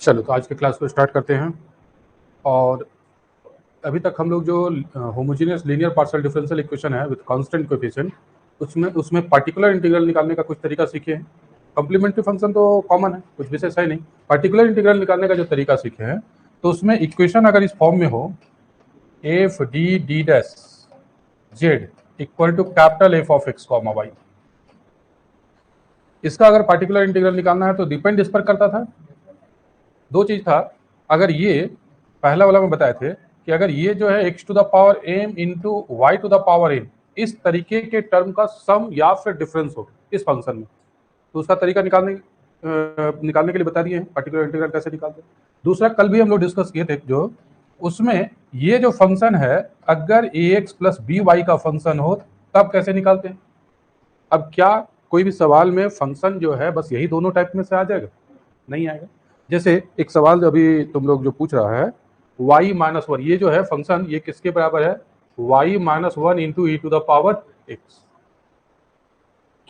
चलो तो आज के क्लास को स्टार्ट करते हैं। और अभी तक हम लोग जो homogeneous linear partial differential equation है विद कांस्टेंट कोएफिशिएंट उसमें पार्टिकुलर इंटीग्रल निकालने का कुछ तरीका सीखे हैं। कॉम्प्लीमेंट्री फंक्शन तो कॉमन है, कुछ विशेष है नहीं। पार्टिकुलर इंटीग्रल निकालने का जो तरीका सीखे हैं तो उसमें इक्वेशन अगर इस फॉर्म में हो F D D dash Z equal to capital F of X comma Y, इसका अगर पार्टिकुलर इंटीग्रल निकालना है तो डिपेंड इस पर करता था। दो चीज था, अगर ये पहला वाला में बताए थे कि अगर ये जो है X to the power M into Y to the power M इस तरीके के टर्म का सम या फिर डिफरेंस हो इस फंक्शन में, तो उसका तरीका निकालने के लिए बता दिए हैं पार्टिकुलर इंटीग्रल कैसे निकालते हैं। दूसरा कल भी हम लोग डिस्कस किए थे जो उसमें ये जो फंक्शन है अगर ए एक्स प्लस बी वाई का फंक्शन हो तब कैसे निकालते हैं। अब क्या कोई भी सवाल में फंक्शन जो है बस यही दोनों टाइप में से आ जाएगा? नहीं आएगा। जैसे एक सवाल अभी तुम लोग जो पूछ रहा है y माइनस वन, ये जो है फंक्शन ये किसके बराबर है? y minus one into E to the power X.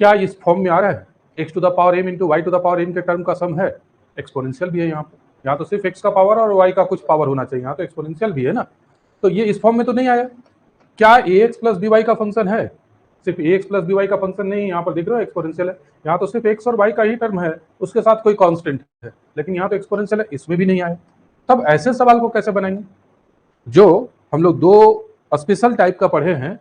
क्या इस फॉर्म में आ रहा है? x to the power m into Y to the power m के टर्म का सम है। एक्सपोनेंशियल भी है यहाँ पर, यहाँ तो सिर्फ x का पावर और y का कुछ पावर होना चाहिए, यहाँ तो एक्सपोनेंशियल भी है ना। तो ये इस फॉर्म में तो नहीं आया। क्या ए एक्स प्लस बी वाई का फंक्शन है? सिर्फ ए एक्स प्लस बी वाई का फंक्शन नहीं, यहाँ पर दिख रहा है एक्सपोनेंशियल है। यहाँ तो सिर्फ एक्स और वाई का ही टर्म है, उसके साथ कोई कांस्टेंट है, लेकिन यहाँ तो एक्सपोनेंशियल है, इसमें भी नहीं आया। तब ऐसे सवाल को कैसे बनाएंगे? जो हम लोग दो स्पेशल टाइप का पढ़े हैं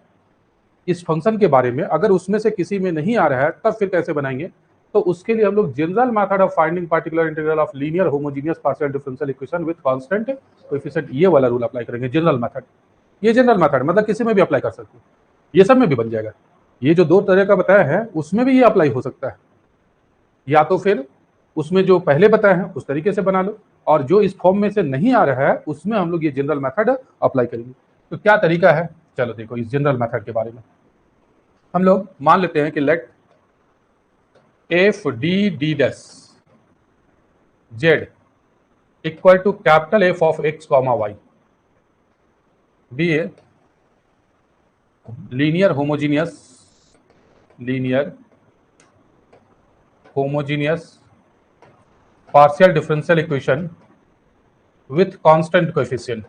इस फंक्शन के बारे में, अगर उसमें से किसी में नहीं आ रहा है तब फिर कैसे बनाएंगे? तो उसके लिए हम लोग general method of finding particular integral of linear homogeneous partial differential equation with constant coefficient, ये वाला रूल अप्लाई करेंगे। जनरल मेथड, ये जनरल मेथड मतलब किसी में भी अप्लाई कर सकते हैं, ये सब में भी बन जाएगा। ये जो दो तरह का बताया है उसमें भी ये अप्लाई हो सकता है, या तो फिर उसमें जो पहले बताए हैं उस तरीके से बना लो, और जो इस फॉर्म में से नहीं आ रहा है उसमें हम लोग ये जनरल मेथड अप्लाई करेंगे। तो क्या तरीका है, चलो देखो इस जनरल मेथड के बारे में। हम लोग मान लेते हैं कि let F D D dash Z equal to capital F of X comma Y be a linear homogeneous partial differential equation with constant coefficient.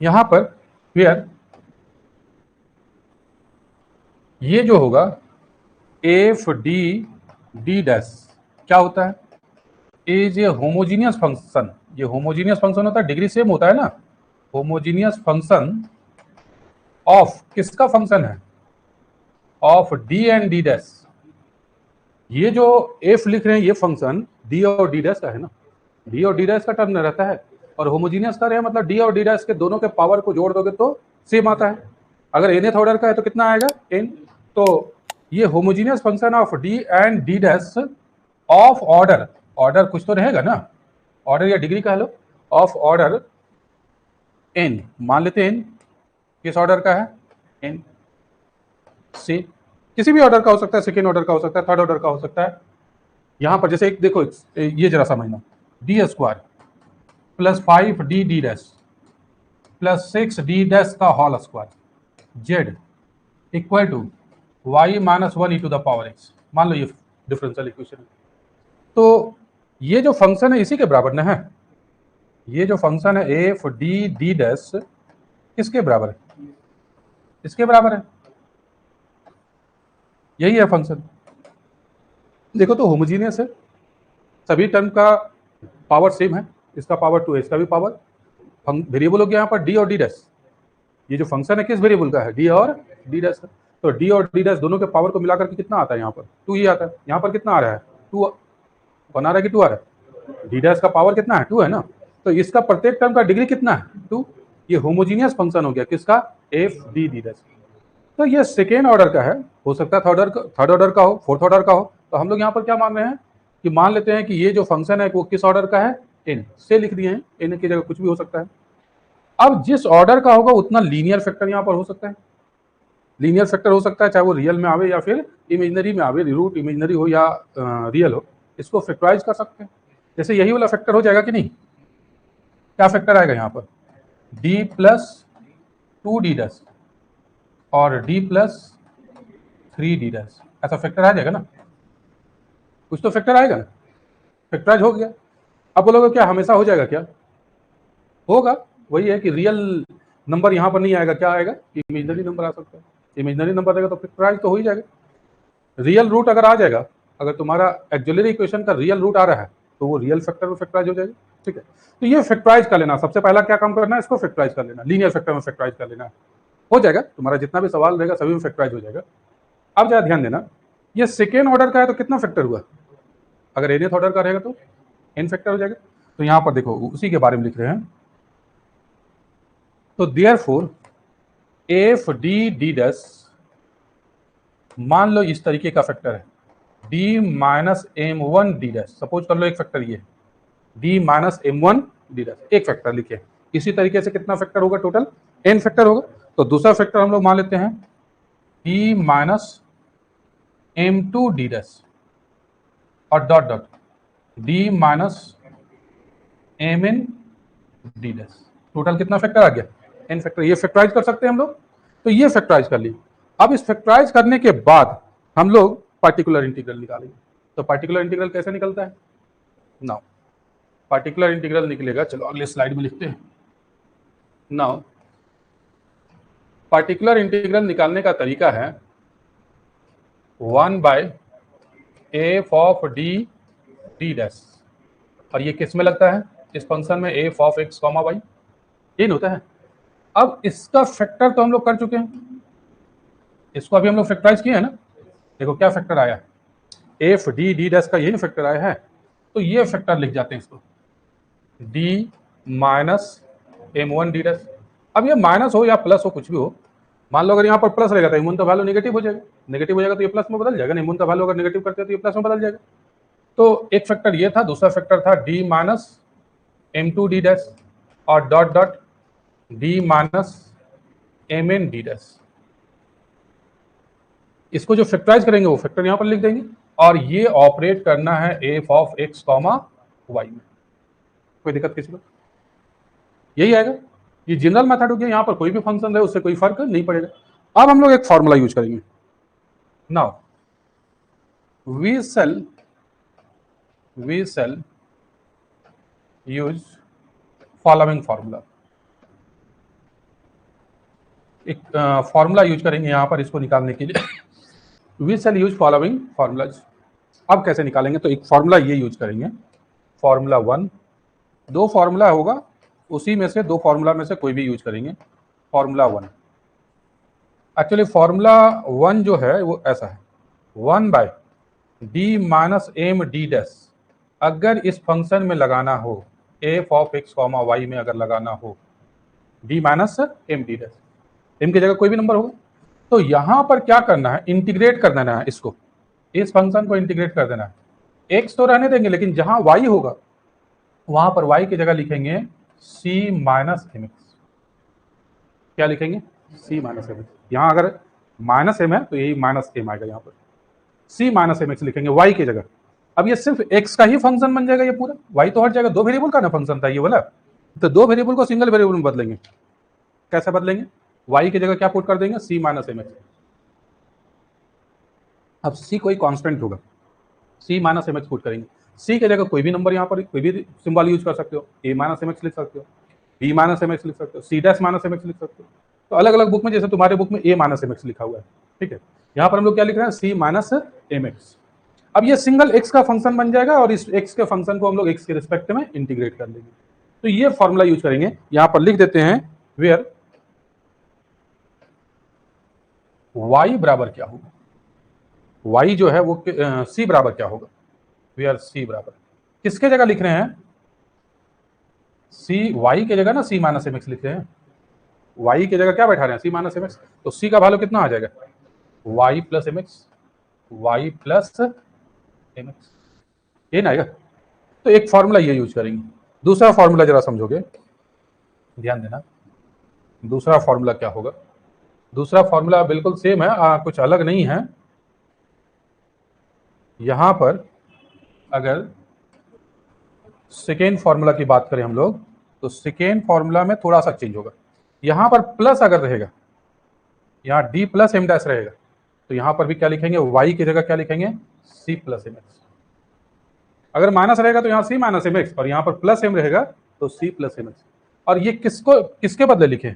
यहां पर वेयर ये जो होगा एफ डी डी डैश क्या होता है? Is a homogeneous function. ये homogeneous function होता है, डिग्री सेम होता है ना। होमोजीनियस फंक्शन ऑफ किसका फंक्शन है? Of D and D dash. ये जो एफ लिख रहे हैं ये फंक्शन डी और डी डैश का है ना, डी और डी डैश का टर्म रहता है, और होमोजीनियस का रहे मतलब डी और डी डैश के दोनों के पावर को जोड़ दोगे तो सेम आता है। अगर nth ऑर्डर का है तो कितना आएगा? n। तो ये homogeneous function of D and D dash of order कुछ तो रहेगा ना, ऑर्डर या डिग्री कह लो, ऑफ ऑर्डर n। मान लेते हैं n किस ऑर्डर का है? n से किसी भी ऑर्डर का हो सकता है, सेकेंड ऑर्डर का हो सकता है, थर्ड ऑर्डर का हो सकता है। यहां पर जैसे एक देखो ये जरा समझना, D square plus 5 D D dash plus 6 D dash का whole square Z equal to Y minus one E to the power X. मान लो ये डिफरेंशियल इक्वेशन है, तो ये जो फंक्शन है इसी के बराबर ना है। ये जो फंक्शन है एफ डी डी डैश किसके बराबर है? इसके बराबर है, यही है फंक्शन। देखो तो होमोजीनियस है, सभी टर्म का पावर सेम है, इसका पावर 2 है, इसका भी पावर। वेरिएबल हो गया यहाँ पर डी और डी डैश। ये जो फंक्शन है किस वेरिएबल का है? डी और डी डैश। तो डी और डी डैश दोनों के पावर को मिलाकर के कितना आता है? यहाँ पर 2 ही आता है। यहाँ पर कितना आ रहा है? 2 बना रहा है कि 2 आ रहा है? डी डैश का पावर कितना है? 2 है ना, तो इसका प्रत्येक टर्म का डिग्री कितना है? 2। ये होमोजीनियस फंक्शन हो गया किसका? F D D dash. तो ये सेकेंड ऑर्डर का है, हो सकता है थर्ड ऑर्डर का हो, फोर्थ ऑर्डर का हो। तो हम लोग यहाँ पर क्या मान रहे हैं कि मान लेते हैं कि ये जो फंक्शन है वो किस ऑर्डर का है? n से लिख दिए हैं, n की जगह कुछ भी हो सकता है। अब जिस ऑर्डर का होगा उतना लीनियर फैक्टर यहाँ पर हो सकता है। लीनियर फैक्टर हो सकता है चाहे वो रियल में आवे या फिर इमेजिनरी में आवे, रूट इमेजिनरी हो या रियल हो, इसको फैक्टराइज कर सकते हैं। जैसे यही वाला फैक्टर हो जाएगा कि नहीं? क्या फैक्टर आएगा यहाँ पर? d प्लस 2d डैश और d प्लस 3d डैश, ऐसा फैक्टर आ जाएगा ना, कुछ तो फैक्टर आएगा ना। फैक्टराइज हो गया। अब बोलोगे क्या हमेशा हो जाएगा क्या? होगा, वही है कि रियल नंबर यहाँ पर नहीं आएगा, क्या आएगा? इमेजिनरी नंबर आ सकता है। इमेजिनरी नंबर रहेगा तो फैक्टराइज तो हो ही जाएगा। रियल रूट अगर आ जाएगा, अगर तुम्हारा एक्जुलरी इक्वेशन का रियल रूट आ रहा है तो वो रियल फैक्टर में फैक्टराइज हो जाएगा। ठीक है, तो ये फैक्टराइज कर लेना, सबसे पहला क्या काम करना है, इसको फैक्टराइज कर लेना, लीनियर फैक्टर में फैक्टराइज कर लेना, हो जाएगा। तुम्हारा जितना भी सवाल रहेगा सभी में फैक्टराइज हो जाएगा। अब जरा ध्यान देना, ये सेकेंड ऑर्डर का है तो कितना फैक्टर हुआ? अगर एनथ ऑर्डर का रहेगा तो एन फैक्टर हो जाएगा। तो यहां पर देखो उसी के बारे में लिख रहे हैं। तो therefore F D D dash, मान लो इस तरीके का फैक्टर है, D minus M one D dash, suppose कर लो एक फैक्टर ये D minus M one D dash, एक फैक्टर लिखे। इसी तरीके से कितना फैक्टर होगा? टोटल एन फैक्टर होगा। तो दूसरा फैक्टर हम लोग मान लेते हैं D minus M two D dash और dot dot D minus M N D dash. Total कितना फैक्टर आ गया? N factor. ये फैक्टराइज कर सकते हैं हम लोग, तो ये फैक्टराइज कर ली। अब इस फैक्टराइज करने के बाद हम लोग पार्टिकुलर इंटीग्रल निकालेंगे। तो पार्टिकुलर इंटीग्रल कैसे निकलता है? नाउ पार्टिकुलर इंटीग्रल निकलेगा, चलो अगले स्लाइड में लिखते हैं। नाउ पार्टिकुलर इंटीग्रल निकालने का तरीका है 1 by F of D D dash, और ये किस में लगता है? इस फंक्शन में F of X comma Y, ये होता है। अब इसका फैक्टर तो हम लोग कर चुके हैं, इसको अभी हम लोग फैक्टराइज किए हैं ना। देखो क्या फैक्टर आया, एफ डी डी डैश का यही फैक्टर आया है। तो ये फैक्टर लिख जाते हैं इसको, D minus M one D dash. अब ये माइनस हो या प्लस हो, कुछ भी हो, मान लो अगर यहाँ पर प्लस रहेगा तो एम वन का वैल्यू नेगेटिव हो जाएगा, नेगेटिव हो जाएगा तो ये प्लस में बदल जाएगा, एम वन का वैल्यू अगर नेगेटिव करते हैं तो ये प्लस में बदल जाएगा। तो एक फैक्टर ये था, दूसरा फैक्टर था D minus M two D dash और dot dot D minus M N D dash. इसको जो फैक्टराइज करेंगे वो फैक्टर यहां पर लिख देंगे, और ये ऑपरेट करना है F of X comma Y में। कोई दिक्कत किसी को? यही आएगा, ये जनरल मेथड हो गया। यहां पर कोई भी फंक्शन रहे उससे कोई फर्क नहीं पड़ेगा। अब हम लोग एक फॉर्मूला यूज करेंगे। Now we shall use following formula. एक फॉर्मूला यूज करेंगे यहां पर इसको निकालने के लिए। We shall use following formulas. अब कैसे निकालेंगे? तो एक फॉर्मूला ये यूज करेंगे, फॉर्मूला वन। दो फॉर्मूला होगा, उसी में से दो फॉर्मूला में से कोई भी यूज करेंगे। Formula one, actually formula one जो है वो ऐसा है, 1 by D minus M D dash. अगर इस फंक्शन में लगाना हो, F of X comma Y में अगर लगाना हो D minus M D dash, M की जगह कोई भी नंबर होगा, तो यहां पर क्या करना है? इंटीग्रेट कर देना है इसको, इस फंक्शन को इंटीग्रेट कर देना है। एक्स तो रहने देंगे, लेकिन जहां वाई होगा वहां पर वाई की जगह लिखेंगे सी माइनस एम एक्स। क्या लिखेंगे? C minus M X. यहां अगर माइनस एम है तो यही माइनस एम आएगा, यहां पर सी माइनस एम एक्स लिखेंगे वाई की जगह। अब ये सिर्फ एक्स का ही फंक्शन बन जाएगा, ये पूरा वाई तो हट जाएगा। दो वेरिएबल का ना फंक्शन था ये वाला, तो दो वेरिएबल को सिंगल वेरिएबल में बदलेंगे। कैसे बदलेंगे? वाई की जगह क्या पुट कर देंगे? सी माइनस एम एक्स। अब सी कोई कांस्टेंट होगा, सी माइनस एम एक्स पुट करेंगे। सी की जगह कोई भी नंबर, यहाँ पर कोई भी सिंबल यूज कर सकते हो, ए माइनस एम एक्स लिख सकते हो, बी माइनस एम एक्स लिख सकते हो, C dash minus M X लिख सकते हो। तो अलग अलग बुक में, जैसे तुम्हारे बुक में ए माइनस एम एक्स लिखा हुआ है, ठीक है, यहाँ पर हम लोग क्या लिख रहे हैं? सी माइनस एम एक्स। अब ये सिंगल एक्स का फंक्शन बन जाएगा, और इस एक्स के फंक्शन को हम लोग एक्स के रिस्पेक्ट में इंटीग्रेट कर लेंगे। तो ये फॉर्मूला यूज करेंगे, यहाँ पर लिख देते हैं वेयर y बराबर क्या होगा, y जो है वो c बराबर क्या होगा, वेयर c बराबर किसके जगह लिख रहे हैं? c y के जगह ना c माइनस एम एक्स लिख रहे हैं, y की जगह क्या बैठा रहे हैं? c minus M X. तो c का वैल्यू कितना आ जाएगा? y plus M x, Y plus M X, ये ना आएगा। तो एक फॉर्मूला ये यूज करेंगे। दूसरा फॉर्मूला जरा समझोगे, ध्यान देना। दूसरा फॉर्मूला क्या होगा? दूसरा फॉर्मूला बिल्कुल सेम है, कुछ अलग नहीं है। यहां पर अगर सेकेंड फॉर्मूला की बात करें हम लोग, तो सेकेंड फॉर्मूला में थोड़ा सा चेंज होगा। यहां पर प्लस अगर रहेगा, यहां डी प्लस एम डैश रहेगा, तो यहां पर भी क्या लिखेंगे? वाई की जगह क्या लिखेंगे? C plus M X. अगर माइनस रहेगा तो यहाँ सी माइनस एम एक्स, और यहाँ पर प्लस एम रहेगा तो सी प्लस एम एक्स। और ये किसके बदले लिखे,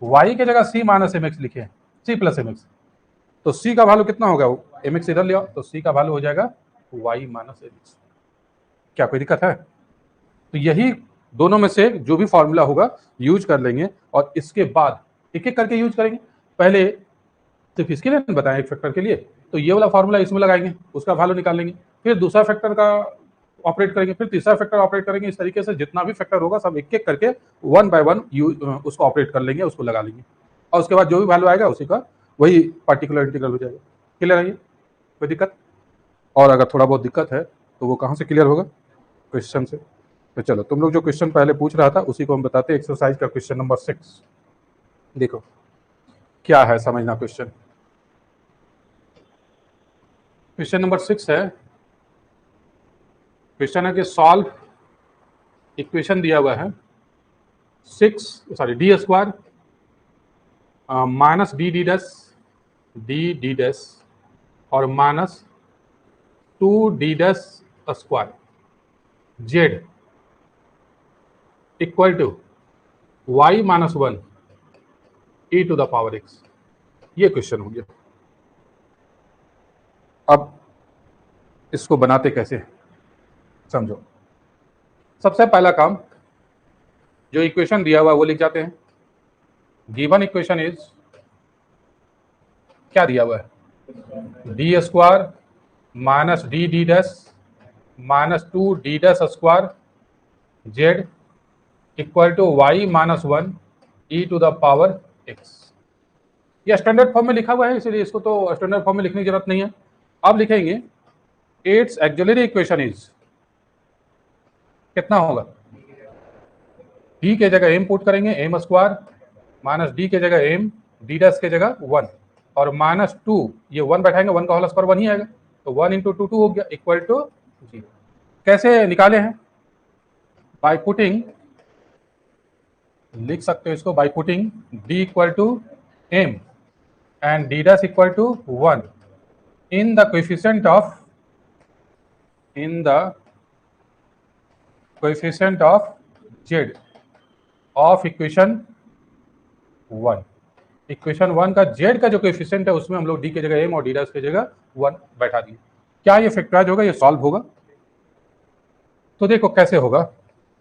वाई के जगह सी माइनस एम एक्स लिखे, सी प्लस एम एक्स। तो सी का वैल्यू कितना होगा, एम एक्स इधर ले आओ, तो सी का वैल्यू हो जाएगा वाई माइनस एम एक्स। क्या कोई दिक्कत है? तो यही दोनों में से जो भी फॉर्मूला होगा यूज कर लेंगे, और इसके बाद एक एक करके यूज करेंगे। पहले सिर्फ इसके लिए नहीं बताएं, एक फैक्टर के लिए, तो ये वाला फॉर्मूला इसमें लगाएंगे, उसका वैल्यू निकाल लेंगे, फिर दूसरा फैक्टर का ऑपरेट करेंगे, फिर तीसरा फैक्टर ऑपरेट करेंगे। इस तरीके से जितना भी फैक्टर होगा सब एक एक करके वन बाय वन उसको ऑपरेट कर लेंगे, उसको लगा लेंगे, और उसके बाद जो भी वैल्यू आएगा उसी का वही पार्टिकुलर इंटीग्रल हो जाएगा। क्लियर है? ये कोई दिक्कत? और अगर थोड़ा बहुत दिक्कत है तो वो कहाँ से क्लियर होगा, क्वेश्चन से। तो चलो तुम लोग जो क्वेश्चन पहले पूछ रहा था उसी को हम बताते हैं। एक्सरसाइज का क्वेश्चन नंबर 6 देखो क्या है, समझना क्वेश्चन। क्वेश्चन नंबर 6 है, क्वेश्चन है कि सॉल्व, इक्वेशन दिया हुआ है D square minus D D dash और minus 2d square Z equal to Y minus 1 e to the power x। ये क्वेश्चन हो गया। अब इसको बनाते कैसे समझो। सबसे पहला काम, जो इक्वेशन दिया हुआ वो लिख जाते हैं। गिवन इक्वेशन इज, क्या दिया हुआ है, D square minus D D dash minus 2d square Z equal to Y minus 1 e to the power x। ये स्टैंडर्ड फॉर्म में लिखा हुआ है, इसलिए इसको तो स्टैंडर्ड फॉर्म में लिखने की जरूरत नहीं है। अब लिखेंगे इट्स ऑक्सिलरी इक्वेशन इज, कितना होगा, d के जगह m पुट करेंगे, m स्क्वायर माइनस d के जगह m d डैश के जगह 1 और माइनस 2, ये 1 बैठाएंगे, 1 का होल स्क्वायर 1 ही आएगा, तो 1 इंटू 2 हो गया इक्वल टू 0। कैसे निकाले हैं, बाय पुटिंग, लिख सकते हो इसको by putting d equal to m and d dash equal to 1 in the coefficient of z of equation 1। Equation 1 का z का जो कोएफिशिएंट है उसमें हम लोग d के जगह m और d डैश के जगह 1 बैठा दिए। क्या ये फैक्टराइज होगा, ये सॉल्व होगा? तो देखो कैसे होगा,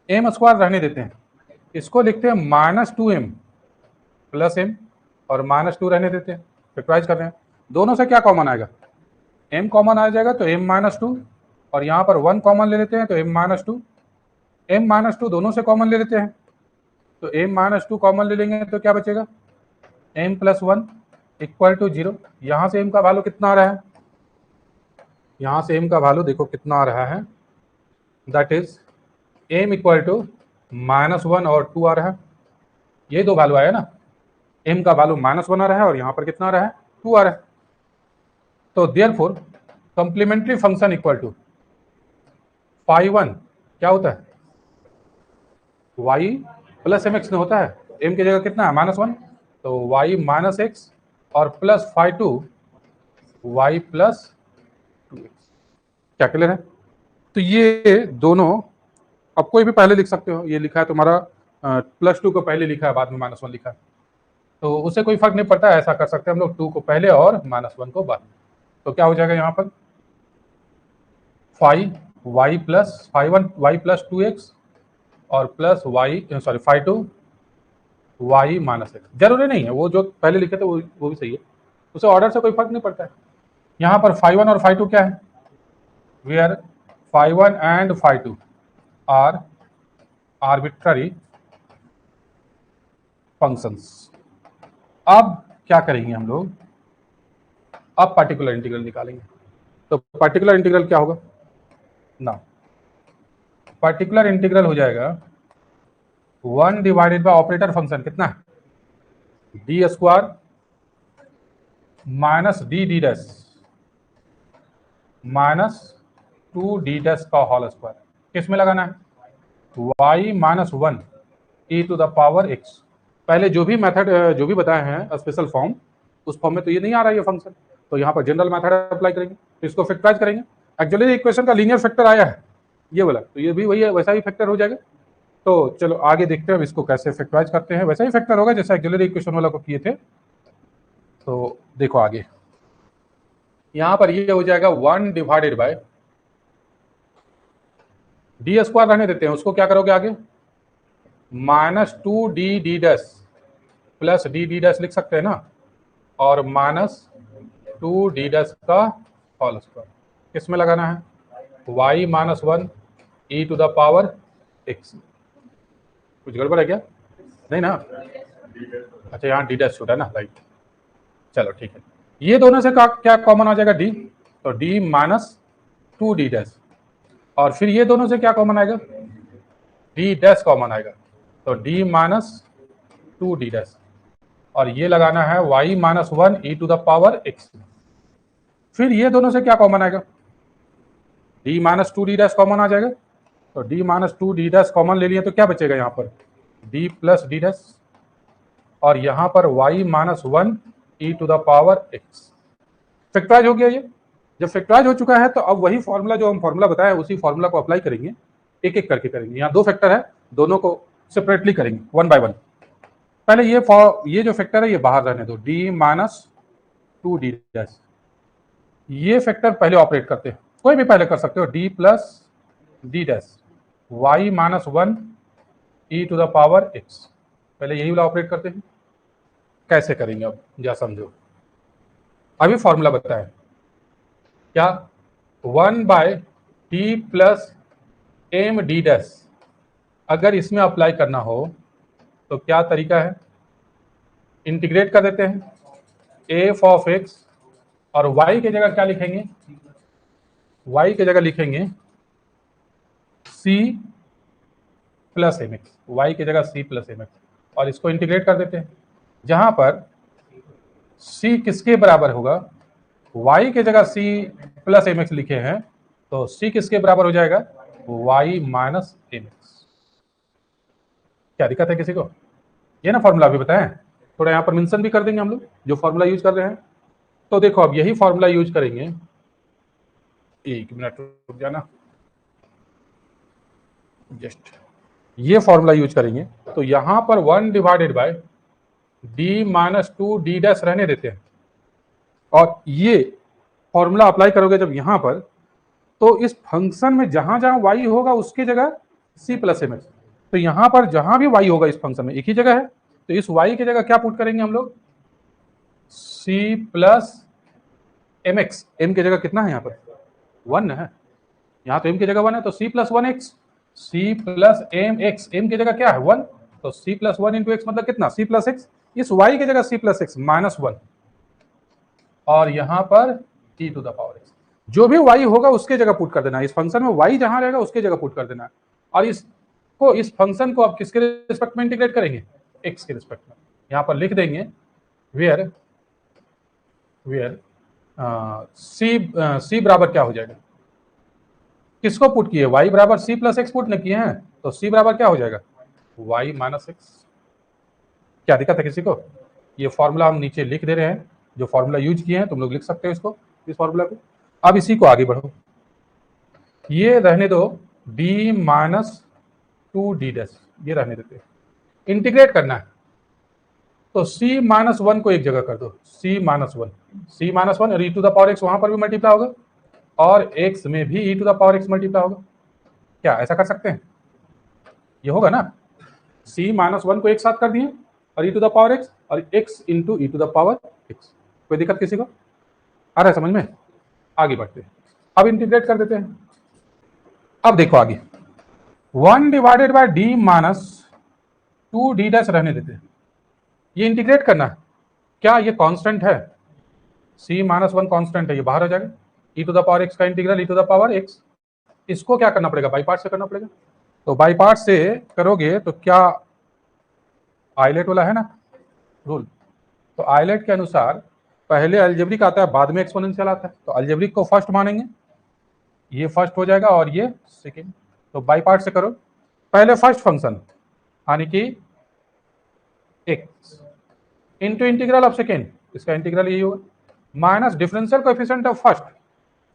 m स्क्वायर रहने देते हैं, इसको लिखते हैं माइनस 2m प्लस m और माइनस 2 रहने देते हैं, फैक्टराइज कर रहे हैं। दोनों से क्या कॉमन आएगा, m कॉमन आ जाएगा तो m माइनस 2, और यहाँ पर 1 कॉमन ले लेते हैं तो m माइनस 2, m माइनस 2 दोनों से कॉमन ले लेते हैं, तो m माइनस 2 कॉमन ले लेंगे तो क्या बचेगा, m प्लस 1 इक्वल टू 0। यहाँ से m का वैल्यू कितना आ रहा है, यहाँ से m का वैल्यू देखो कितना आ रहा है, that is m equal to minus 1 और 2 आ रहा है, ये दो वैल्यू आया ना, m का वैल्यू माइनस 1 आ रहा है और यहाँ पर कितना आ रहा है, 2 आ रहा है। तो therefore complementary function equal to φ1 क्या होता है, y प्लस एम एक्स में होता है, m की जगह कितना है माइनस 1, तो y माइनस एक्स और प्लस φ2 y प्लस 2x। क्या क्लियर है? तो ये दोनों, अब कोई भी पहले लिख सकते हो, ये लिखा है तुम्हारा प्लस 2 को पहले लिखा है, बाद में माइनस 1 लिखा है, तो उससे कोई फर्क नहीं पड़ता, ऐसा कर सकते हैं हम लोग, 2 को पहले और माइनस 1 को बाद में। तो क्या हो जाएगा यहाँ पर, y plus φ1 y plus 2x और प्लस φ2 y माइनस एक्स। जरूरी नहीं है, वो जो पहले लिखे थे वो भी सही है, उसे ऑर्डर से कोई फर्क नहीं पड़ता है। यहाँ पर φ1 और φ2 क्या है, where φ1 and φ2 are arbitrary functions. अब क्या करेंगे हम लोग, अब पार्टिकुलर इंटीग्रल निकालेंगे। तो पार्टिकुलर इंटीग्रल क्या होगा ना, पार्टिकुलर इंटीग्रल हो जाएगा 1 डिवाइडेड बाय ऑपरेटर फंक्शन कितना है, D square minus D D dash minus 2d dash का होल स्क्वायर, किस में लगाना है, y minus 1 e to the power x। पहले जो भी मेथड जो भी बताए हैं स्पेशल फॉर्म, उस फॉर्म में तो ये नहीं आ रहा है ये फंक्शन, तो यहाँ पर जनरल मेथड अप्लाई करेंगे, तो इसको फैक्टराइज करेंगे। एक्चुअली इक्वेशन का लीनियर फैक्टर आया है, ये वाला, तो ये भी वही है, वैसा ही फैक्टर हो जाएगा। तो चलो आगे देखते हैं अब इसको कैसे फैक्टराइज करते हैं। वैसा ही फैक्टर होगा जैसा ऑक्सिलरी इक्वेशन वाला को किए थे। तो देखो आगे यहां पर ये हो जाएगा 1 डिवाइडेड बाय डी स्क्वायर रहने देते हैं, उसको क्या करोगे आगे -2d प्लस डी डैश लिख सकते हैं ना, और -2d का होल स्क्वायर किस में लगाना है, y - 1 e to the power x। कुछ गड़बड़ है क्या? नहीं ना? अच्छा यहाँ डी डैश छूटा ना, राइट। चलो ठीक है, ये दोनों से क्या कॉमन आ जाएगा, d, तो d -2d और फिर ये दोनों से क्या कॉमन आएगा, d डैश कॉमन आएगा, तो d -2d और ये लगाना है y - 1 e to the power x। फिर ये दोनों से क्या कॉमन आएगा, d -2d कॉमन आ जाएगा, तो d -2d कॉमन ले लिए तो क्या बचेगा यहाँ पर d प्लस d और यहाँ पर y - 1 e to the power x। Factorise हो गया ये। जब फैक्टराइज हो चुका है तो अब वही फॉर्मूला जो हम फॉर्मूला बताया उसी फॉर्मूला को अप्लाई करेंगे, एक एक करके करेंगे। यहाँ दो फैक्टर है, दोनों को सेपरेटली करेंगे वन बाय वन। पहले ये जो फैक्टर है ये बाहर रहने दो, d - 2d, ये फैक्टर पहले ऑपरेट करते हैं, कोई भी पहले कर सकते हो, d plus d y - 1 e to the power x। पहले यही वाला ऑपरेट करते हैं। कैसे करेंगे अब जरा समझो। अभी फॉर्मूला बताएं क्या, 1 by D plus M D dash, अगर इसमें अप्लाई करना हो तो क्या तरीका है, इंटीग्रेट कर देते हैं एफ ऑफ एक्स और y की जगह क्या लिखेंगे, y की जगह लिखेंगे c plus M x, y की जगह c प्लस एम एक्स, और इसको इंटीग्रेट कर देते हैं, जहां पर c किसके बराबर होगा, y की जगह c प्लस एम एक्स लिखे हैं, तो c किसके बराबर हो जाएगा, y माइनस एम एक्स। क्या दिक्कत है किसी को? ये ना फॉर्मूला अभी बताएं, थोड़ा यहाँ पर मेंशन भी कर देंगे हम लोग जो फॉर्मूला यूज कर रहे हैं। तो देखो अब यही फॉर्मूला यूज करेंगे, एक मिनट रुक जाना, जस्ट ये फॉर्मूला यूज करेंगे। तो यहां पर 1 डिवाइडेड बाय d - 2d रहने देते हैं, और ये फॉर्मूला अप्लाई करोगे जब यहां पर, तो इस फंक्शन में जहां जहां y होगा उसकी जगह c प्लस एम एक्स। तो यहां पर जहां भी y होगा इस फंक्शन में एक ही जगह है, तो इस y की जगह क्या पुट करेंगे हम लोग, c plus M x. M की जगह कितना है यहाँ पर 1 है, यहाँ तो m की जगह 1 है, तो c plus 1x, c plus M x, m की जगह क्या है 1, तो c प्लस 1 इंटू एक्स मतलब कितना c प्लस एक्स, इस y की जगह c प्लस एक्स माइनस 1, और यहाँ पर e to the power x. जो भी y होगा उसके जगह पुट कर देना, इस फंक्शन में y जहां रहेगा उसके जगह पुट कर देना, और इस फंक्शन को आप किसके रिस्पेक्ट में इंटीग्रेट करेंगे, x के रिस्पेक्ट में। यहाँ पर लिख देंगे वेयर c बराबर क्या हो जाएगा, किसको पुट किए, y बराबर c प्लस एक्स पुट न किए हैं, तो c बराबर क्या हो जाएगा y माइनस एक्स। क्या दिक्कत है किसी को? ये फॉर्मूला हम नीचे लिख दे रहे हैं, जो फॉर्मूला यूज किए हैं तुम लोग लिख सकते हो इसको, इस फॉर्मूला को। अब इसी को आगे बढ़ो, ये रहने दो d - 2d, ये रहने देते हैं, इंटीग्रेट करना है, तो c - 1 को एक जगह कर दो, c - 1 और e to the power x वहां पर भी मल्टीप्लाई होगा, और x में भी e to the power x multiply होगा। क्या ऐसा कर सकते हैं? ये होगा ना, c - 1 को एक साथ कर दिए और e to the power x, और x into e to the power x. कोई दिक्कत किसी को आ रहा है समझ में? आगे बढ़ते हैं, अब इंटीग्रेट कर देते हैं। अब देखो आगे 1 डिवाइडेड बाय d - 2d रहने देते हैं, ये इंटीग्रेट करना है। क्या ये कांस्टेंट है, c - 1 कांस्टेंट है, ये बाहर आ जाएगा, e to the power X का integral e to the power X. इसको क्या करना पड़ेगा, बाई पार्ट से करना पड़ेगा। तो बाई पार्ट से करोगे तो क्या, आइलेट वाला है ना रूल, तो आइलेट के अनुसार पहले अलजेब्रिक आता है बाद में एक्सपोनेंशियल आता है, तो अलजेब्रिक को फर्स्ट मानेंगे, ये फर्स्ट हो जाएगा और ये सेकेंड। तो बाई पार्ट से करो, पहले फर्स्ट फंक्शन यानी कि X into integral of second, इसका इंटीग्रल यही होगा, minus differential coefficient of first,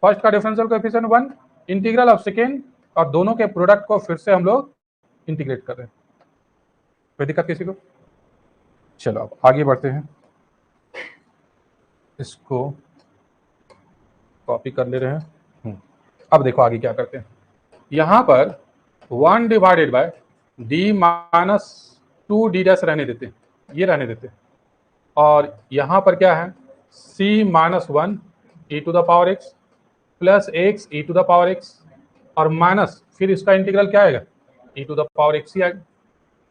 first का differential coefficient 1, integral of second और दोनों के प्रोडक्ट को फिर से हम लोग इंटीग्रेट कर रहे हैं। कोई दिक्कत किसी को? चलो अब आगे बढ़ते हैं, इसको कॉपी कर ले रहे हैं। अब देखो आगे क्या करते हैं। यहां पर 1 divided by D minus 2 d dash रहने देते हैं, ये रहने देते हैं। और यहां पर क्या है, c minus 1 e to the power x plus x e to the power x और माइनस फिर इसका इंटीग्रल क्या आएगा, e to the power x ही आएगा।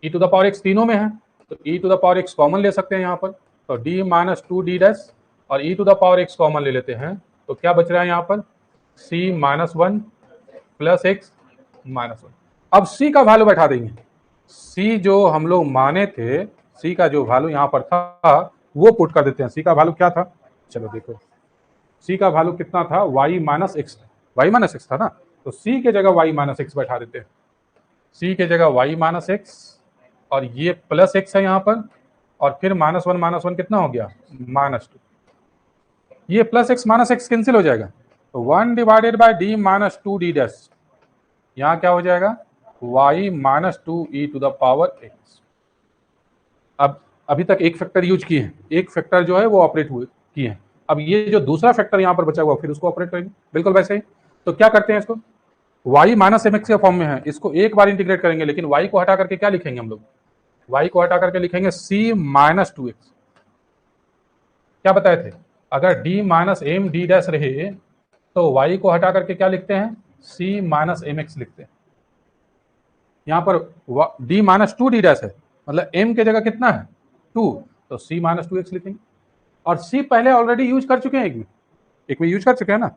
e to the power x तीनों में है तो e to the power x common ले सकते हैं यहाँ पर, तो d माइनस 2 डी डैश और e to the power x common ले लेते हैं तो क्या बच रहा है यहाँ पर, c minus 1 plus x minus 1। अब c का वैल्यू बैठा देंगे, c जो हम लोग माने थे, c का जो वैल्यू यहाँ पर था वो पुट कर देते हैं। c का वैल्यू क्या था, चलो देखो, c का वैल्यू कितना था, y minus x, y minus x था ना, तो c के जगह y माइनस एक्स बैठा देते हैं। c के जगह y माइनस एक्स और ये प्लस एक्स है यहाँ पर, और फिर माइनस वन कितना हो गया, माइनस 2। ये plus x minus x cancel हो जाएगा, तो 1 divided by D minus 2 d dash, यहाँ क्या हो जाएगा, y minus 2 e to the power x. अब अभी तक एक फैक्टर यूज किए हैं, एक फैक्टर जो है वो ऑपरेट हुए किए हैं। अब ये जो दूसरा फैक्टर यहाँ पर बचा हुआ फिर उसको ऑपरेट करेंगे बिल्कुल वैसे ही। तो क्या करते हैं, इसको y माइनस एम एक्स के फॉर्म में है, इसको एक बार इंटीग्रेट करेंगे, लेकिन y को हटा करके क्या लिखेंगे हम लोग, y को हटा करके लिखेंगे c माइनस 2x। क्या बताए थे, अगर d minus M D dash रहे तो y को हटा करके क्या लिखते हैं, c माइनस एम एक्स लिखते हैं। यहाँ पर d माइनस 2 डी डैश है, मतलब m के जगह कितना है 2, तो c माइनस 2x लिखेंगे। और c पहले ऑलरेडी यूज कर चुके हैं, एक में यूज कर चुके हैं ना,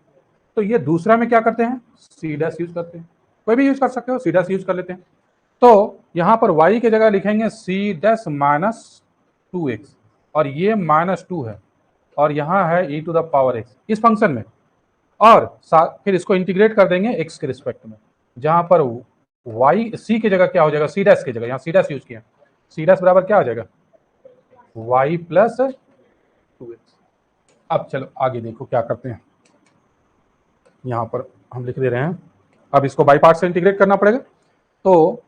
तो ये दूसरा में क्या करते हैं, c डैश यूज करते हैं। कोई भी यूज कर सकते हो, c डैश यूज कर लेते हैं। तो यहाँ पर y के जगह लिखेंगे c डैश माइनस 2x और ये माइनस 2 है और यहाँ है e to the power x इस फंक्शन में, और फिर इसको इंटीग्रेट कर देंगे x के रिस्पेक्ट में, जहाँ पर y c के जगह क्या हो जाएगा, c डैश के जगह यहाँ c डैश यूज किया, c डैश बराबर क्या हो जाएगा, y प्लस 2x। अब चलो आगे देखो क्या करते हैं, यहाँ पर हम लिख दे रहे हैं। अब इसको बाई पार्ट से इंटीग्रेट करना पड़ेगा, तो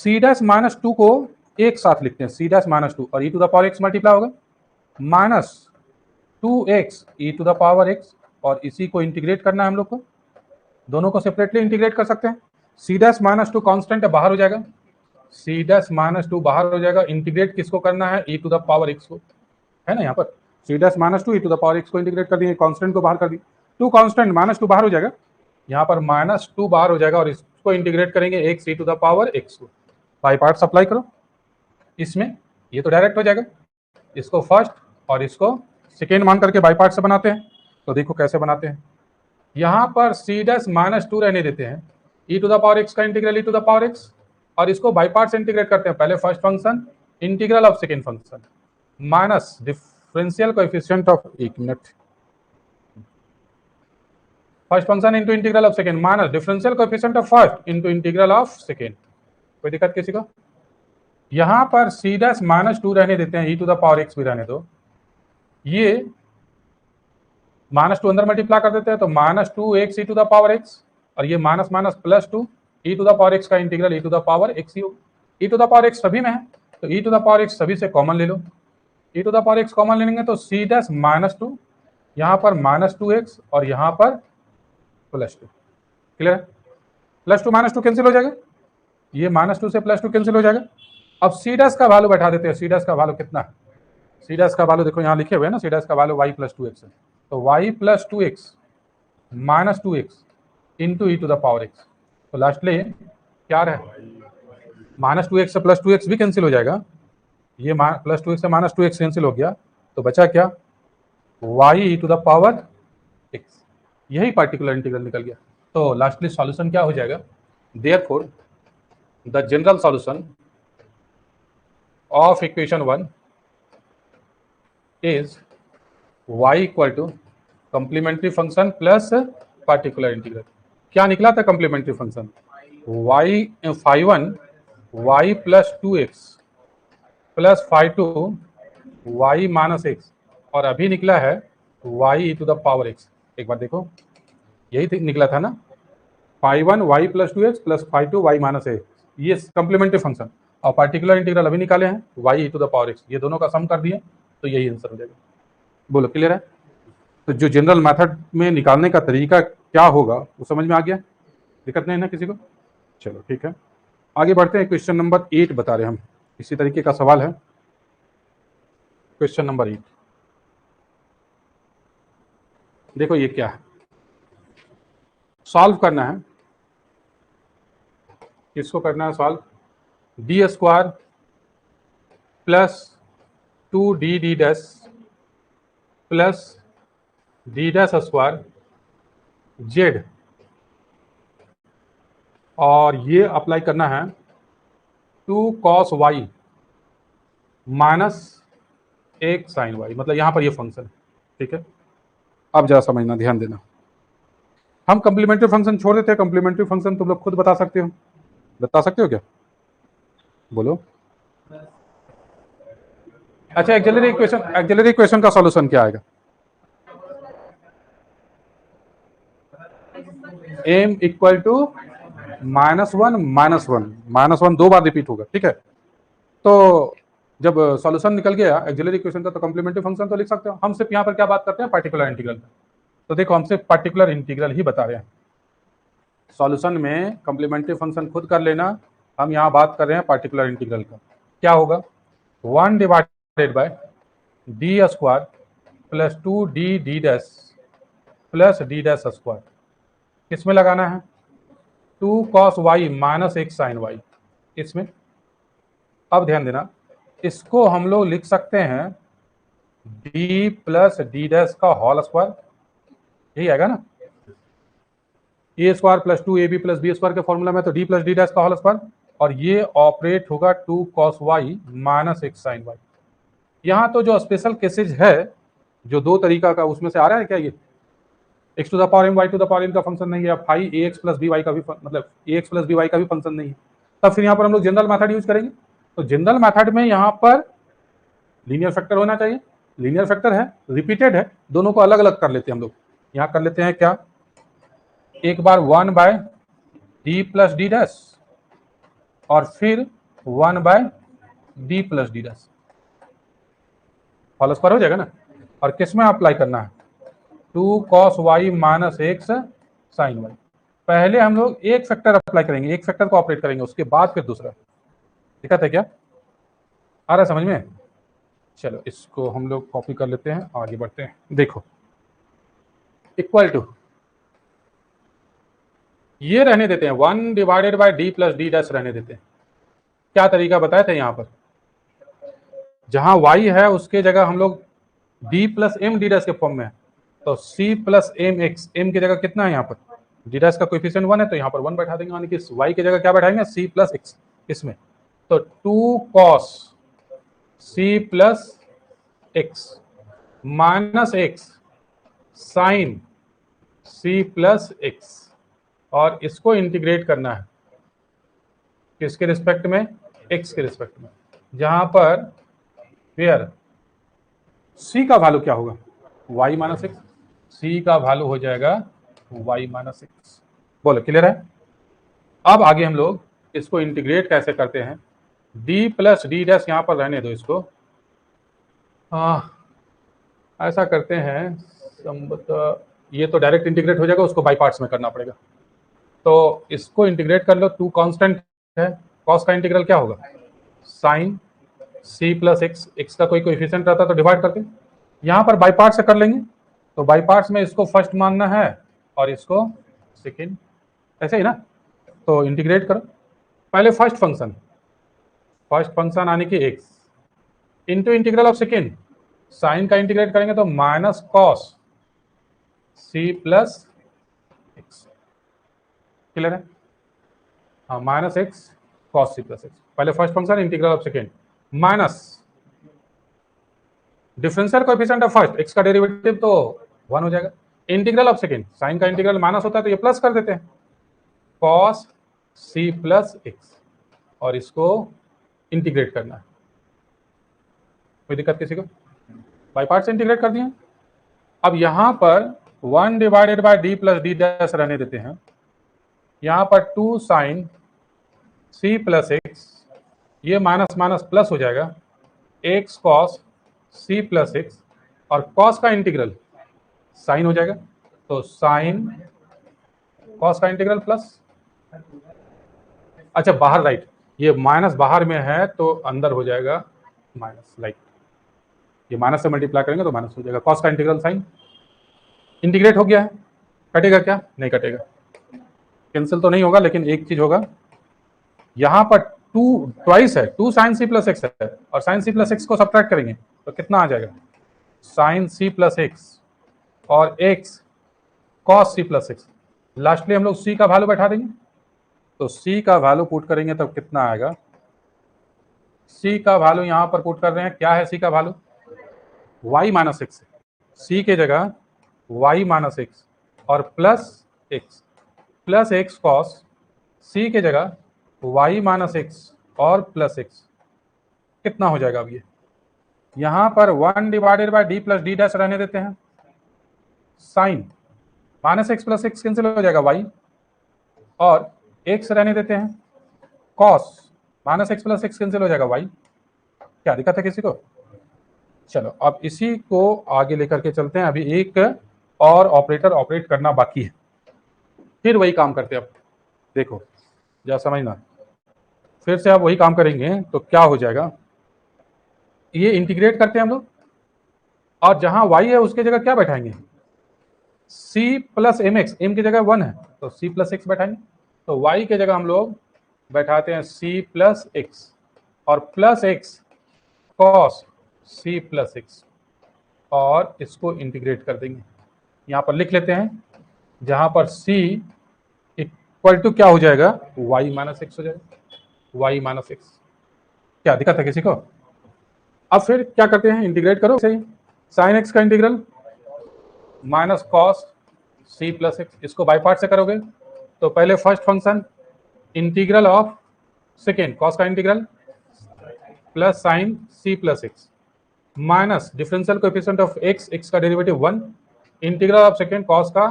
c डैश माइनस 2 को एक साथ लिखते हैं, c डैश माइनस 2 और e to the power x multiply होगा minus 2x e to the power x, और इसी को इंटीग्रेट करना है हम लोग को, दोनों को सेपरेटली इंटीग्रेट कर सकते हैं। c डैश माइनस 2 कॉन्स्टेंट है, बाहर हो जाएगा, c डैश माइनस 2 बाहर हो जाएगा। इंटीग्रेट किसको करना है, e to the power x को, है ना, यहाँ पर c dash minus 2 e to the power x को इंटीग्रेट कर दिए, कॉन्स्टेंट को बाहर कर दिए, 2 कॉन्स्टेंट माइनस 2 बाहर हो जाएगा, यहाँ पर माइनस 2 बाहर हो जाएगा और इसको इंटीग्रेट करेंगे x e to the power x को। बाई पार्ट सप्लाई करो इसमें, ये तो डायरेक्ट हो जाएगा, इसको फर्स्ट और इसको सेकेंड मान करके बाई पार्ट से बनाते हैं। तो देखो कैसे बनाते हैं, यहाँ पर c डैश माइनस 2 रहने देते हैं, e to the power x का integral e to the power x, और इसको बाई पार्ट से इंटीग्रेट करते हैं, पहले first function integral of second function minus differential coefficient of, एक minute, first function into integral of second minus differential coefficient of first into integral of second. कोई दिक्कत किसी को? यहाँ पर c डैश माइनस 2 रहने देते हैं, e to the power x भी रहने दो, ये माइनस 2 अंदर मल्टीप्लाई कर देते हैं तो minus 2x e to the power x, और ये minus minus plus 2 e to the power x का integral e to the power x ही हो, e to the power x सभी में है तो e to the power x सभी से कॉमन ले लो, e to the power x common लेंगे तो c डैश माइनस 2, यहाँ पर माइनस 2x और यहाँ पर plus 2। Clear? Plus 2 minus 2 cancel हो जाएगा, ये माइनस 2 से प्लस 2 कैंसिल हो जाएगा। अब c डैश का वैल्यू बैठा देते हैं, c डैश का वैल्यू कितना है, c डैश का वैल्यू देखो यहाँ लिखे हुए हैं ना, c डैश का वैल्यू y प्लस 2x है, तो y plus 2x minus 2x into E to the power x, तो लास्टली क्या रहे, माइनस 2x से प्लस 2x भी कैंसिल हो जाएगा, ये प्लस 2x से माइनस 2x कैंसिल हो गया, तो बचा क्या, y e to the power x, यही पार्टिकुलर इंटीग्रल निकल गया। तो लास्टली सॉल्यूशन क्या हो जाएगा, therefore the general solution of equation 1 is y equal to complementary function plus particular integral. क्या निकला था complementary function, y phi 1 y plus 2x plus phi 2 y minus x, और अभी निकला है y e to the power x। एक बार देखो, यही निकला था ना, phi1 y plus 2x plus phi2 y minus a, ये कम्प्लीमेंट्री फंक्शन, और पार्टिकुलर इंटीग्रल अभी निकाले हैं y to the power x, ये दोनों का सम कर दिए तो यही आंसर हो जाएगा। बोलो क्लियर है? तो जो जनरल मेथड में निकालने का तरीका क्या होगा वो समझ में आ गया, दिक्कत नहीं ना किसी को? चलो ठीक है, आगे बढ़ते हैं। क्वेश्चन नंबर 8 बता रहे हैं हम, इसी तरीके का सवाल है। क्वेश्चन नंबर 8 देखो, ये क्या है, सॉल्व करना है, किसको करना है solve, D square plus 2d dash plus D dash square Z, और ये अप्लाई करना है 2 cos y minus 1 sin y, मतलब यहां पर ये फंक्शन है, ठीक है। अब जरा समझना, ध्यान देना, हम कम्प्लीमेंट्री फंक्शन छोड़ देते हैं। कम्प्लीमेंट्री फंक्शन तुम लोग खुद बता सकते हो, बता सकते हो क्या, बोलो। अच्छा, एक्सिलरी इक्वेशन का सॉल्यूशन क्या आएगा, m इक्वल टू -1 दो बार रिपीट होगा, ठीक है। तो जब सॉल्यूशन निकल गया एक्सिलरी इक्वेशन का तो कम्प्लीमेंट्री फंक्शन तो लिख सकते हो। हम सिर्फ यहाँ पर क्या बात करते हैं, पार्टिकुलर इंटीग्रल। तो देखो, हम सिर्फ पार्टिकुलर इंटीग्रल ही बता रहे हैं, सॉल्यूशन में कम्प्लीमेंट्री फंक्शन खुद कर लेना, हम यहाँ बात कर रहे हैं पार्टिकुलर इंटीग्रल का। क्या होगा, 1 divided by D square plus 2d dash plus D dash square, किसमें लगाना है, 2 cos y minus 1 sin y, इसमें। अब ध्यान देना, इसको हम लोग लिख सकते हैं d प्लस डी डैश का होल स्क्वायर, यही आएगा ना, A square plus 2ab plus B square के फॉर्मूला में तो d प्लस डी डैश का होल स्क्वायर, और ये ऑपरेट होगा 2 cos y minus 1 sin y। यहाँ तो जो स्पेशल केसेज है, जो दो तरीका का, उसमें से आ रहा है क्या, ये x to the power m y to the power n का फंक्शन नहीं है, फाई ax प्लस by का भी, मतलब ax प्लस by का भी फंक्शन नहीं है, तब फिर यहाँ पर हम लोग जनरल मेथड यूज करेंगे। तो जनरल मेथड में यहाँ पर लीनियर फैक्टर होना चाहिए, लीनियर फैक्टर है, रिपीटेड है, दोनों को अलग अलग कर लेते हैं हम लोग। यहाँ कर लेते हैं क्या, एक बार 1 by D plus D dash और फिर 1 by D plus D dash, whole square हो जाएगा ना। और किस में अप्लाई करना है, 2 cos y minus 1 sin y। पहले हम लोग एक फैक्टर अप्लाई करेंगे, एक फैक्टर को ऑपरेट करेंगे, उसके बाद फिर दूसरा। दिक्कत है क्या, आ रहा है समझ में? चलो इसको हम लोग कॉपी कर लेते हैं, आगे बढ़ते हैं। देखो, इक्वल टू, ये रहने देते हैं 1 divided by D plus D dash रहने देते हैं। क्या तरीका बताए थे, यहाँ पर जहां y है उसके जगह हम लोग d plus M D dash के फॉर्म में है, तो c plus M x, m की जगह कितना है यहाँ पर, डी डैश का कोएफिशिएंट 1 है, तो यहाँ पर 1 बैठा देंगे, यानी कि y की जगह क्या बैठाएंगे, c प्लस एक्स इसमें। तो 2 cos c plus x minus x sine c plus x, और इसको इंटीग्रेट करना है किसके रिस्पेक्ट में, x के रिस्पेक्ट में, जहां पर वेयर c का वैल्यू क्या होगा, y माइनस एक्स, c का वैल्यू हो जाएगा y माइनस एक्स। बोलो क्लियर है? अब आगे हम लोग इसको इंटीग्रेट कैसे करते हैं, d प्लस डी डैश यहाँ पर रहने दो इसको, ऐसा करते हैं, ये तो डायरेक्ट इंटीग्रेट हो जाएगा, उसको बाई पार्ट्स में करना पड़ेगा। तो इसको इंटीग्रेट कर लो, 2 कांस्टेंट है, कॉस का इंटीग्रल क्या होगा, sine c plus x, x का कोई कोएफिशिएंट रहता तो डिवाइड करके, यहाँ पर बाई पार्ट से कर लेंगे। तो बाई पार्ट्स में इसको फर्स्ट मानना है और इसको सेकेंड, ऐसे ही ना। तो इंटीग्रेट करो, पहले फर्स्ट फंक्शन आने की X into integral of second, sine का इंटीग्रेट करेंगे तो minus cos c plus X, clear है? हाँ, minus X cos c plus X, पहले first function integral of second minus differential coefficient of first, X का derivative तो 1 हो जाएगा, इंटीग्रल ऑफ सेकेंड, साइन का इंटीग्रल माइनस होता है तो ये प्लस कर देते हैं, कॉस c प्लस एक्स, और इसको इंटीग्रेट करना है। कोई दिक्कत किसी को? बाई पार्ट से इंटीग्रेट कर दिया। अब यहां पर 1 divided by D plus D dash रहने देते हैं, यहाँ पर 2 साइन सी प्लस एक्स, ये माइनस माइनस प्लस हो जाएगा, एक्स कॉस सी प्लस एक्स, और कॉस का इंटीग्रल साइन हो जाएगा, तो साइन कॉस का इंटीग्रल प्लस, अच्छा बाहर राइट, ये माइनस बाहर में है तो अंदर हो जाएगा माइनस, लाइक ये माइनस से मल्टीप्लाई करेंगे तो माइनस हो जाएगा, कॉस का इंटीग्रल साइन, इंटीग्रेट हो गया है, कटेगा क्या? नहीं कटेगा, कैंसिल तो नहीं होगा, लेकिन एक चीज होगा, यहां पर टू ट्वाइस है, 2 साइन सी प्लस एक्स है, और साइन सी प्लस एक्स को सब्ट्रैक्ट करेंगे तो कितना आ जाएगा? साइन सी प्लस एक्स और एक्स कॉस सी प्लस एक्स, लास्टली हम लोग सी का वैल्यू बैठा देंगे, तो सी का वैल्यू पुट करेंगे तब कितना आएगा? सी का वैल्यू यहां पर पुट कर रहे हैं, क्या है सी का वैल्यू? y माइनस एक्स, सी के जगह y माइनस एक्स और प्लस एक्स कॉस, सी के जगह y माइनस एक्स और प्लस एक्स, कितना हो जाएगा? अब ये यहां पर 1 divided by D plus D dash रहने देते हैं, sign minus X plus x cancel हो जाएगा y, और एक्स रहने देते हैं, cos minus X plus x cancel हो जाएगा y, क्या दिक्कत है किसी को? चलो अब इसी को आगे लेकर के चलते हैं, अभी एक और ऑपरेटर ऑपरेट करना बाकी है, फिर वही काम करते हैं। अब देखो जरा समझना, फिर से आप वही काम करेंगे तो क्या हो जाएगा, ये इंटीग्रेट करते हैं हम लोग, और जहां y है उसके जगह क्या बैठाएंगे? c plus M x, m की जगह 1 है तो c प्लस एक्स बैठाएंगे, तो y के जगह हम लोग बैठाते हैं c प्लस एक्स और plus x cos c plus x, और इसको इंटीग्रेट कर देंगे, यहां पर लिख लेते हैं, जहां पर c इक्वल टू क्या हो जाएगा? y माइनस एक्स हो जाएगा, y माइनस एक्स, क्या दिक्कत है किसी को? अब फिर क्या करते हैं, इंटीग्रेट करो, सही, साइन एक्स का इंटीग्रल माइनस कॉस सी प्लस एक्स, इसको बाई पार्ट से करोगे तो पहले first function integral of second cos का integral plus sine C plus x minus differential coefficient of X, x का derivative 1, integral of second cos का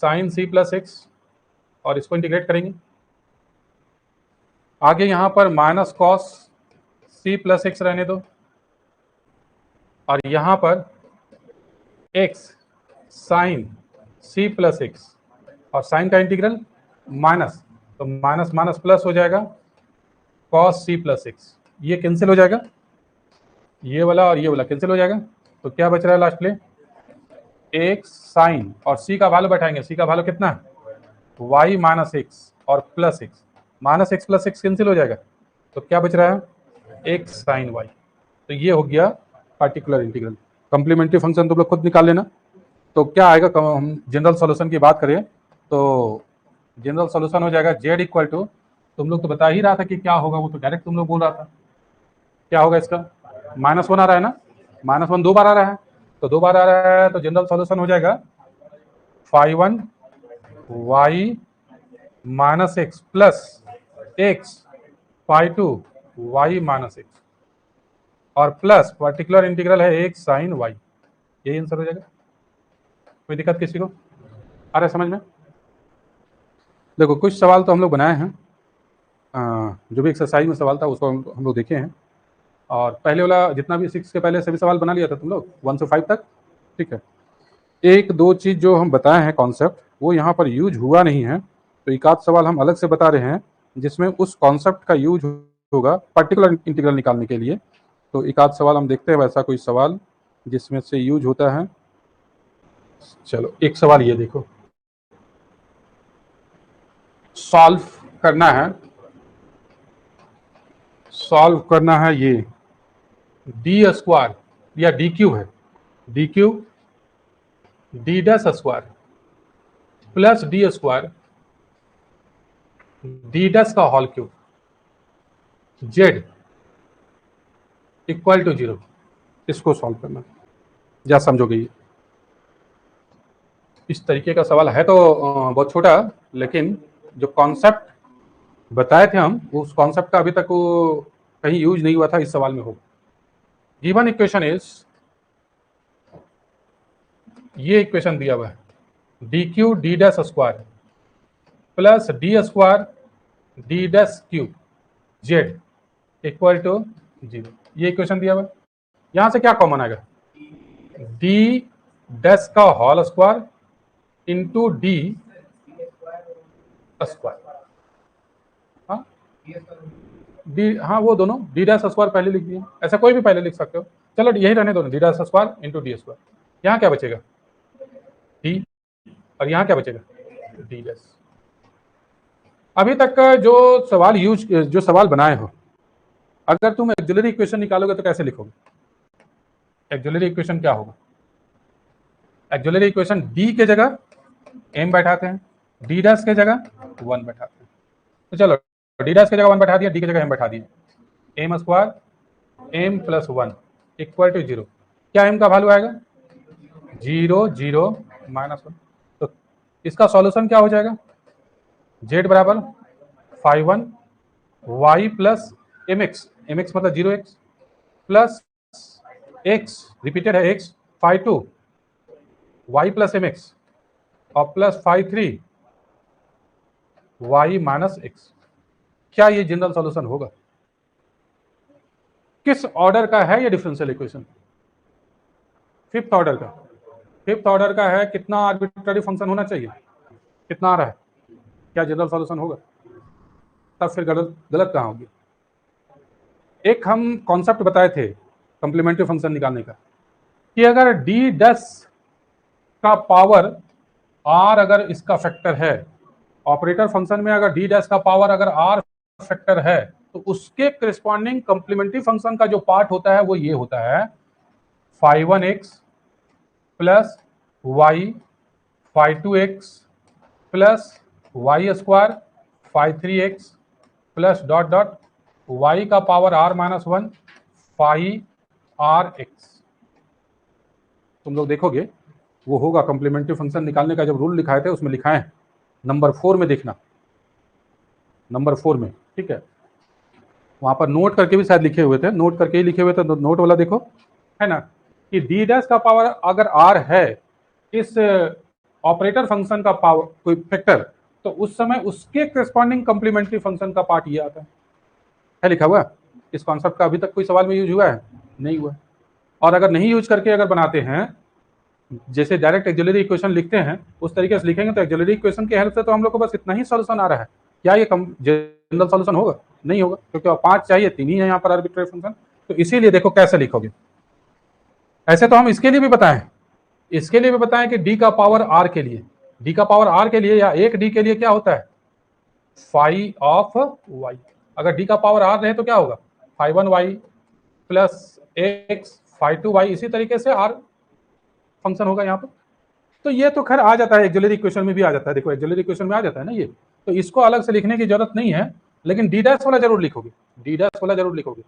sine सी plus x, और इसको इंटीग्रेट करेंगे, आगे यहां पर माइनस कॉस सी प्लस एक्स रहने दो, और यहां पर एक्स साइन सी प्लस एक्स, और साइन का इंटीग्रल माइनस, तो माइनस माइनस प्लस हो जाएगा, कॉस सी प्लस एक्स, ये कैंसिल हो जाएगा, ये वाला और ये वाला कैंसिल हो जाएगा, तो क्या बच रहा है लास्ट में? एक्स साइन, और सी का वैल्यू बैठाएंगे, सी का वैल्यू कितना है? y माइनस एक्स और plus x, minus X plus x cancel हो जाएगा, तो क्या बच रहा है? एक्स साइन वाई, तो ये हो गया पार्टिकुलर इंटीग्रल। कॉम्प्लीमेंट्री फंक्शन तुम लोग खुद निकाल लेना, तो क्या आएगा, हम जनरल सॉल्यूशन की बात करें तो जनरल सॉल्यूशन हो जाएगा z इक्वल टू, तुम लोग तो बता ही रहा था कि क्या होगा, वो तो डायरेक्ट तुम लोग बोल रहा था, क्या होगा इसका? -1 आ रहा है ना, -1 2 बार आ रहा है, तो 2 बार आ रहा है तो जनरल सॉल्यूशन हो जाएगा φ1 y minus X plus X φ2 y minus X, और प्लस पर्टिकुलर इंटीग्रल है एक्स साइन वाई, यही आंसर हो जाएगा। कोई दिक्कत किसी को आ रहा है समझ में? देखो कुछ सवाल तो हम लोग बनाए हैं, जो भी एक्सरसाइज में सवाल था उसको हम लोग देखे हैं, और पहले वाला जितना भी 6 के पहले सभी सवाल बना लिया था तुम लोग 1 से 5 तक, ठीक है। एक दो चीज़ जो हम बताए हैं कॉन्सेप्ट वो यहाँ पर यूज हुआ नहीं है, तो एक आध सवाल हम अलग से बता रहे हैं जिसमें उस कॉन्सेप्ट का यूज होगा पर्टिकुलर इंटीग्रल निकालने के लिए। तो एक आध सवाल हम देखते हैं वैसा कोई सवाल जिसमें से यूज होता है। चलो एक सवाल ये देखो, सॉल्व करना है ये डी स्क्वायर या डी क्यू है, D Q D dash square plus D square D dash का whole cube Z equal to 0, इसको सॉल्व करना, या समझोगे ये इस तरीके का सवाल है। तो बहुत छोटा, लेकिन जो कॉन्सेप्ट बताए थे हम उस कॉन्सेप्ट का अभी तक वो कहीं यूज नहीं हुआ था, इस सवाल में होगा। गिवन इक्वेशन इज, ये इक्वेशन दिया हुआ है D Q D dash square plus D square D dash cube Z equal to 0। ये इक्वेशन दिया हुआ। यहां से क्या कॉमन आएगा, डी डैश का whole square into d square. हाँ डी, हाँ वो दोनों डी डैश स्क्वायर पहले लिख दिए, ऐसा कोई भी पहले लिख सकते हो। चलो यही रहने दो, D dash square into d square. यहाँ क्या बचेगा डी, और यहाँ क्या बचेगा डी डैश। अभी तक का जो सवाल बनाए हो, अगर तुम एक्सिलरी इक्वेशन निकालोगे तो कैसे लिखोगे? एक्सिलरी इक्वेशन क्या होगा? एक्सिलरी इक्वेशन डी के जगह एम बैठाते हैं, डी डैश के जगह 1 बैठाते हैं। तो चलो डी डैश के जगह 1 बैठा दिया, डी की जगह एम बैठा दिया। M square m plus 1 equal to 0। क्या एम का वैल्यू आएगा 0 0 -1। तो इसका सॉल्यूशन क्या हो जाएगा, z बराबर 5 y प्लस एम एक्स मतलब 0x प्लस x रिपीटेड है x 5 y plus M x और प्लस 5 y माइनस एक्स। क्या ये जनरल सॉल्यूशन होगा? किस ऑर्डर का है ये डिफरेंशियल इक्वेशन? फिफ्थ ऑर्डर का। फिफ्थ ऑर्डर का है, कितना आर्बिट्ररी फंक्शन होना चाहिए, कितना आ रहा है, क्या जनरल सॉल्यूशन होगा? तब फिर गलत कहाँ होगी? एक हम कॉन्सेप्ट बताए थे कंप्लीमेंट्री फंक्शन निकालने का, कि अगर डी डैश का पावर r अगर इसका फैक्टर है, ऑपरेटर फंक्शन में अगर डी डैश का पावर अगर r फैक्टर है, तो उसके करिस्पॉन्डिंग कंप्लीमेंट्री फंक्शन का जो पार्ट होता है वो ये होता है 5(1)x plus y 5(2)x plus y square 5(3)x plus dot dot y का पावर r-1 5rx। तुम लोग देखोगे वो होगा कंप्लीमेंट्री फंक्शन निकालने का जब रूल लिखाए थे उसमें लिखा है नंबर 4 में, देखना नंबर 4 में, ठीक है। वहां पर नोट करके भी शायद लिखे हुए थे, नोट करके ही लिखे हुए थे, तो नोट वाला देखो, है ना, कि डी डैश का पावर अगर r है इस ऑपरेटर फंक्शन का पावर कोई फैक्टर, तो उस समय उसके करस्पॉन्डिंग कंप्लीमेंट्री फंक्शन का पार्ट ये आता है लिखा हुआ। इस कॉन्सेप्ट का अभी तक कोई सवाल में यूज हुआ है? नहीं हुआ। और अगर नहीं यूज करके अगर बनाते हैं, जैसे डायरेक्ट एक्सिलरी इक्वेशन लिखते हैं उस तरीके से लिखेंगे, तो एक्सिलरी इक्वेशन की हेल्प से तो हम लोग को बस इतना ही सॉल्यूशन आ रहा है। क्या ये जनरल सॉल्यूशन होगा? नहीं होगा, क्योंकि 5 चाहिए, 3 ही है यहाँ पर आर्बिट्रेरी फंक्शन। तो इसीलिए देखो कैसे लिखोगे। ऐसे तो हम इसके लिए भी बताएं कि डी का पावर r के लिए, डी का पावर r के लिए या एक डी के लिए क्या होता है फाई ऑफ y। अगर डी का पावर r रहे तो क्या होगा 5(1)y प्लस x 5(2)y, इसी तरीके से r फंक्शन होगा यहाँ पर। तो ये तो खैर आ जाता है, एक्सिलरी इक्वेशन में भी आ जाता है, देखो एक्सिलरी इक्वेशन में आ जाता है ना ये, तो इसको अलग से लिखने की जरूरत नहीं है। लेकिन डी डैश वाला जरूर लिखोगे, डी डैश वाला जरूर लिखोगे,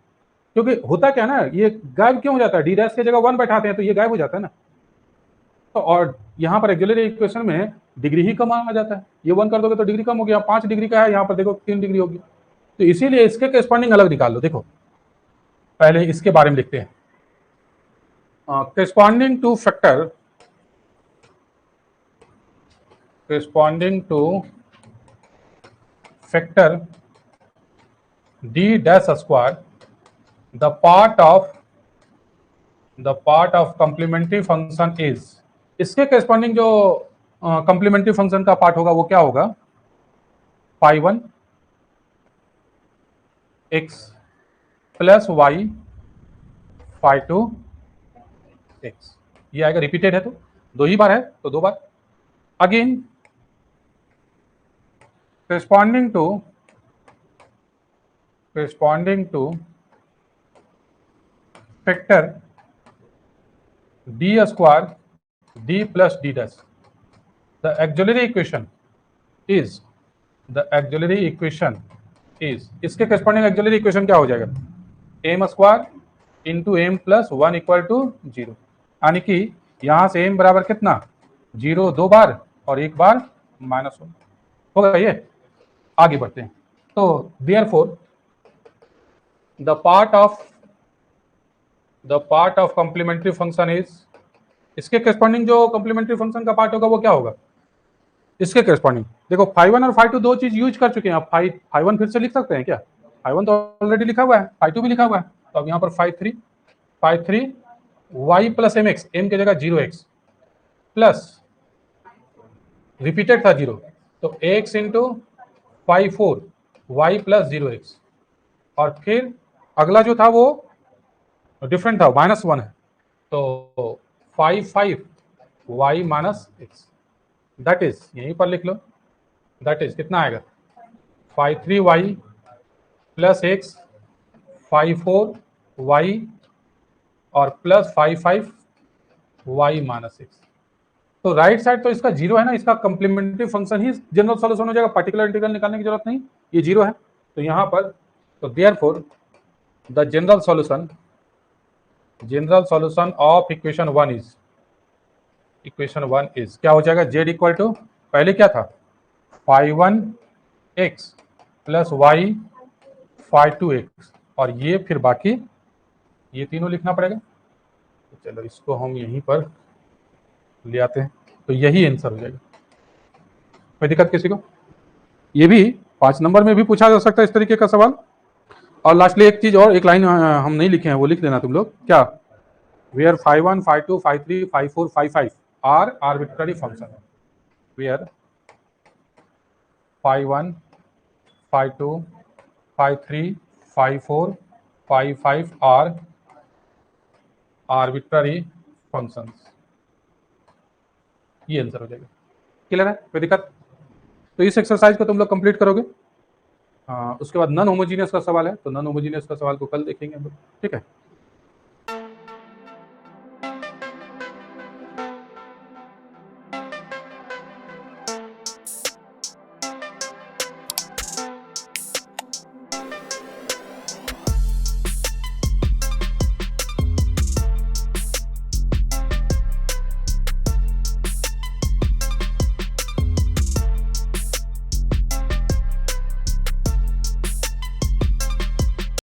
क्योंकि होता क्या ना, ये गायब क्यों हो जाता है, डी डैश की जगह 1 बैठाते हैं तो ये गायब हो जाता है ना। तो और यहाँ पर एक्सिलरी इक्वेशन में डिग्री ही कम आ जाता है, ये 1 कर दोगे तो डिग्री कम हो गया, 5 डिग्री का है, यहाँ पर देखो 3 डिग्री होगी। तो इसीलिए इसके करस्पॉन्डिंग अलग निकाल लो। देखो पहले इसके बारे में लिखते हैं, corresponding two factor, corresponding to factor d dash square, the part of complementary function is, इसके corresponding जो complementary function का पार्ट होगा वो क्या होगा 5(1)x प्लस y 5(2)x। ये आएगा, रिपीटेड है तो 2 ही बार है तो 2 बार। Again corresponding to factor d square d plus d dash, the auxiliary equation is इसके corresponding auxiliary equation क्या हो जाएगा m square into m plus 1 equal to 0। यानी कि यहां से m बराबर कितना 0 2 बार और 1 बार -1 होगा। ये आगे बढ़ते हैं। तो therefore the part of complementary function is, इसके corresponding जो complementary function का पार्ट होगा वो क्या होगा इसके करस्पॉन्डिंग देखो फाई 1 और फाई 2 दो चीज यूज कर चुके हैं, आप फाई 1 फिर से लिख सकते हैं क्या? फाई 1 तो ऑलरेडी लिखा हुआ है, फाई 2 भी लिखा हुआ है, तो अब यहाँ पर phi 3 Y plus M x, m की जगह 0x प्लस रिपीटेड था 0, तो x into phi 4 y plus 0x, और फिर अगला जो था वो डिफरेंट था, -1 है, तो phi 5 Y minus X, that is यहीं पर लिख लो, दैट इज कितना आएगा phi 3 Y plus X phi 4 Y और plus phi 5 Y minus X. तो राइट साइड तो इसका 0 है ना, इसका कॉम्प्लीमेंट्री फंक्शन ही जनरल सॉल्यूशन हो जाएगा, पर्टिकुलर इंटीग्रल निकालने की जरूरत नहीं, ये 0 है, तो यहाँ पर तो therefore the general solution of equation 1 is क्या हो जाएगा, z इक्वल टू पहले क्या था phi 1 x plus y phi 2 x, और ये फिर बाकी ये तीनों लिखना पड़ेगा। तो चलो इसको हम यहीं पर ले आते हैं, तो यही आंसर हो जाएगा। कोई दिक्कत किसी को? ये भी 5 नंबर में भी पूछा जा सकता है इस तरीके का सवाल। और लास्टली एक चीज और, एक लाइन हम नहीं लिखे हैं, वो लिख देना तुम लोग, क्या where phi 1 phi 2 phi 3 phi 4 phi 5 are arbitrary function, where phi 1 phi 2 phi 3 phi 4 phi 5 are arbitrary functions, ये आंसर हो जाएगा। क्लियर है? कोई दिक्कत? तो इस एक्सरसाइज को तुम लोग कंप्लीट करोगे। उसके बाद नॉन होमोजीनियस का सवाल है, तो नॉन होमोजीनियस का सवाल को कल देखेंगे हम लोग, ठीक है।